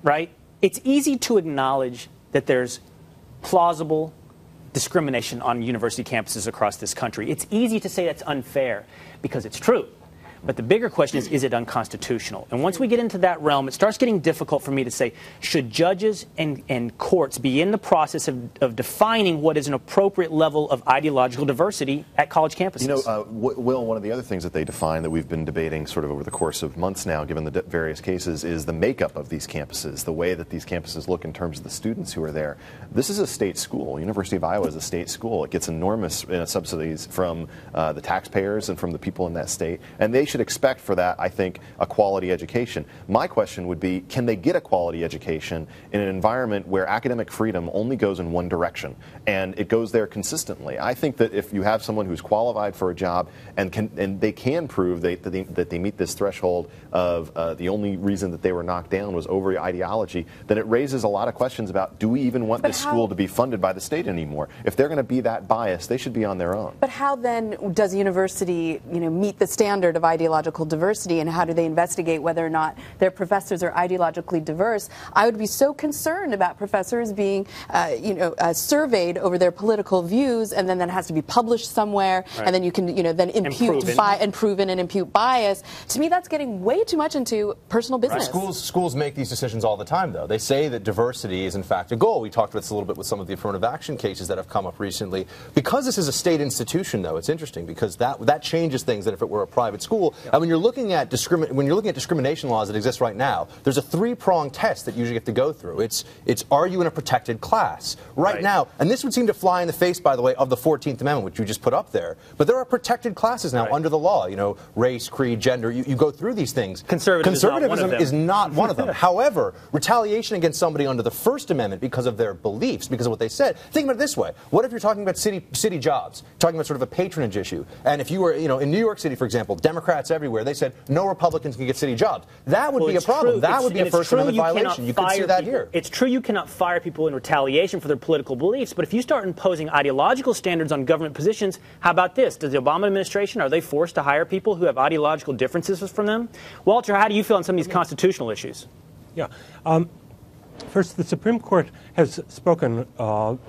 right? It's easy to acknowledge that there's plausible discrimination on university campuses across this country. It's easy to say that's unfair because it's true. But the bigger question is it unconstitutional? And once we get into that realm, it starts getting difficult for me to say, should judges and courts be in the process of defining what is an appropriate level of ideological diversity at college campuses? You know, Will, one of the other things that they define that we've been debating sort of over the course of months now, given the various cases, is the makeup of these campuses, the way that these campuses look in terms of the students who are there. This is a state school. University of Iowa is a state school. It gets enormous subsidies from the taxpayers and from the people in that state, and they should expect for that, I think, a quality education. My question would be, can they get a quality education in an environment where academic freedom only goes in one direction, and it goes there consistently? I think that if you have someone who's qualified for a job and they can prove that they meet this threshold of the only reason that they were knocked down was over ideology, then it raises a lot of questions about, do we even want this school to be funded by the state anymore? If they're going to be that biased, they should be on their own. But how then does a university, meet the standard of ideological diversity, and how do they investigate whether or not their professors are ideologically diverse? I would be so concerned about professors being, surveyed over their political views, and then that has to be published somewhere, right. And then you can, then impute and proven and impute bias. To me, that's getting way too much into personal business. Right. Schools make these decisions all the time, though. They say that diversity is in fact a goal. We talked about this a little bit with some of the affirmative action cases that have come up recently. Because this is a state institution, though, it's interesting because that changes things than if it were a private school. Yep. And when you're looking at discrimination laws that exist right now, there's a three-pronged test that you usually have to go through. It's are you in a protected class right now? And this would seem to fly in the face, by the way, of the 14th Amendment, which you just put up there. But there are protected classes now under the law. Race, creed, gender. You go through these things. Conservatism is not one of them. However, retaliation against somebody under the First Amendment because of their beliefs, because of what they said. Think about it this way: what if you're talking about city jobs, talking about sort of a patronage issue, and if you were, in New York City, for example, Democrats everywhere, they said no Republicans can get city jobs. That would be a problem. True. That would be a First Amendment violation. You could see that here. It's true you cannot fire people in retaliation for their political beliefs, but if you start imposing ideological standards on government positions, how about this? Does the Obama administration, are they forced to hire people who have ideological differences from them? Walter, how do you feel on some of these constitutional issues? Yeah. First, the Supreme Court has spoken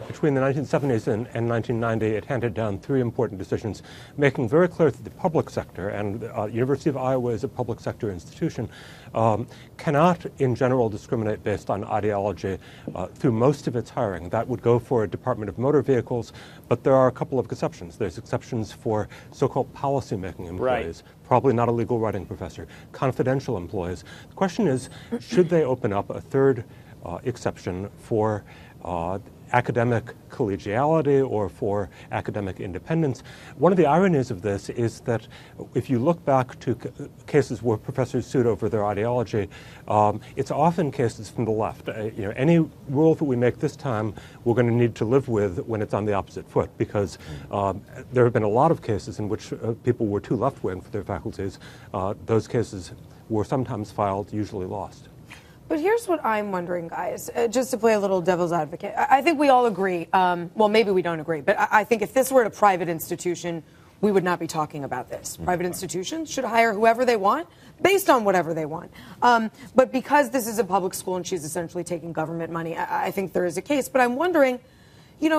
between the 1970s and 1990. It handed down three important decisions, making very clear that the public sector, and University of Iowa is a public sector institution, cannot in general discriminate based on ideology through most of its hiring. That would go for a Department of Motor Vehicles, but there are a couple of exceptions. There's exceptions for so-called policymaking employees, probably not a legal writing professor, confidential employees. The question is, should they open up a third exception for academic collegiality or for academic independence? One of the ironies of this is that if you look back to cases where professors sued over their ideology, it's often cases from the left. Any rule that we make this time, we're going to need to live with when it's on the opposite foot, because there have been a lot of cases in which people were too left-wing for their faculties. Those cases were sometimes filed, usually lost. But here's what I'm wondering, guys, just to play a little devil's advocate. I think we all agree, well, maybe we don't agree, but I think if this were a private institution, we would not be talking about this. Private institutions should hire whoever they want, based on whatever they want. But because this is a public school and she's essentially taking government money, I think there is a case. But I'm wondering,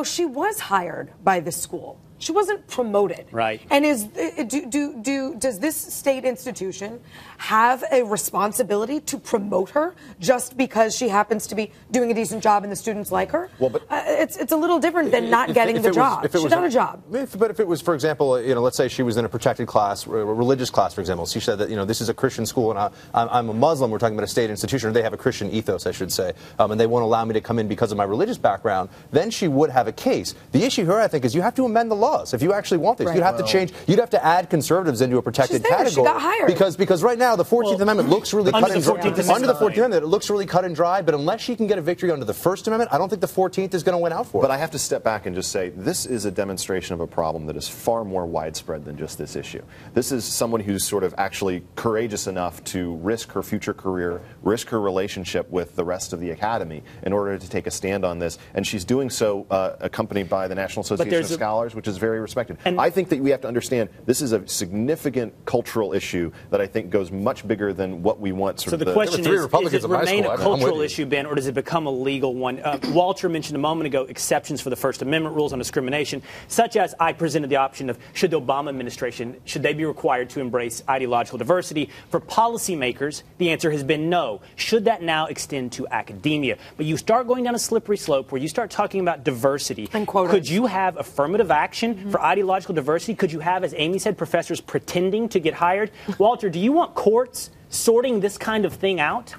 she was hired by this school. She wasn't promoted. Right. And does this state institution have a responsibility to promote her just because she happens to be doing a decent job and the students like her? Well, but it's a little different than not getting the job. She's done a job. But if it was, for example, let's say she was in a protected class, a religious class, for example. She said that, this is a Christian school and I'm a Muslim. We're talking about a state institution, or they have a Christian ethos, I should say, and they won't allow me to come in because of my religious background. Then she would have a case. The issue here, I think, is you have to amend the law. If you actually want this, you'd have to change. You'd have to add conservatives into a protected category. She got hired. Because right now the 14th Amendment looks really cut and dry. Under the 14th Amendment, it looks really cut and dry. But unless she can get a victory under the First Amendment, I don't think the 14th is going to win out for her. But I have to step back and just say this is a demonstration of a problem that is far more widespread than just this issue. This is someone who's sort of actually courageous enough to risk her future career, risk her relationship with the rest of the academy in order to take a stand on this, and she's doing so accompanied by the National Association of Scholars, which is very respected. And I think that we have to understand this is a significant cultural issue that I think goes much bigger than what we want. So the question There were 3 is Republicans it in my remain school. a I'm with cultural you. issue, Ben, or does it become a legal one? Walter mentioned a moment ago exceptions for the First Amendment rules on discrimination, such as I presented the option of should the Obama administration, should they be required to embrace ideological diversity? For policymakers, the answer has been no. Should that now extend to academia? But you start going down a slippery slope where you start talking about diversity. And quotas. Could you have affirmative action for ideological diversity? Could you have, as Amy said, professors pretending to get hired? Walter, do you want courts sorting this kind of thing out?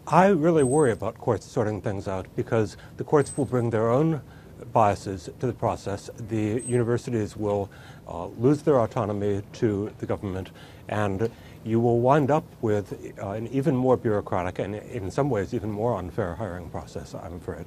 I really worry about courts sorting things out because the courts will bring their own biases to the process. The universities will lose their autonomy to the government, and you will wind up with an even more bureaucratic and, in some ways, even more unfair hiring process, I'm afraid.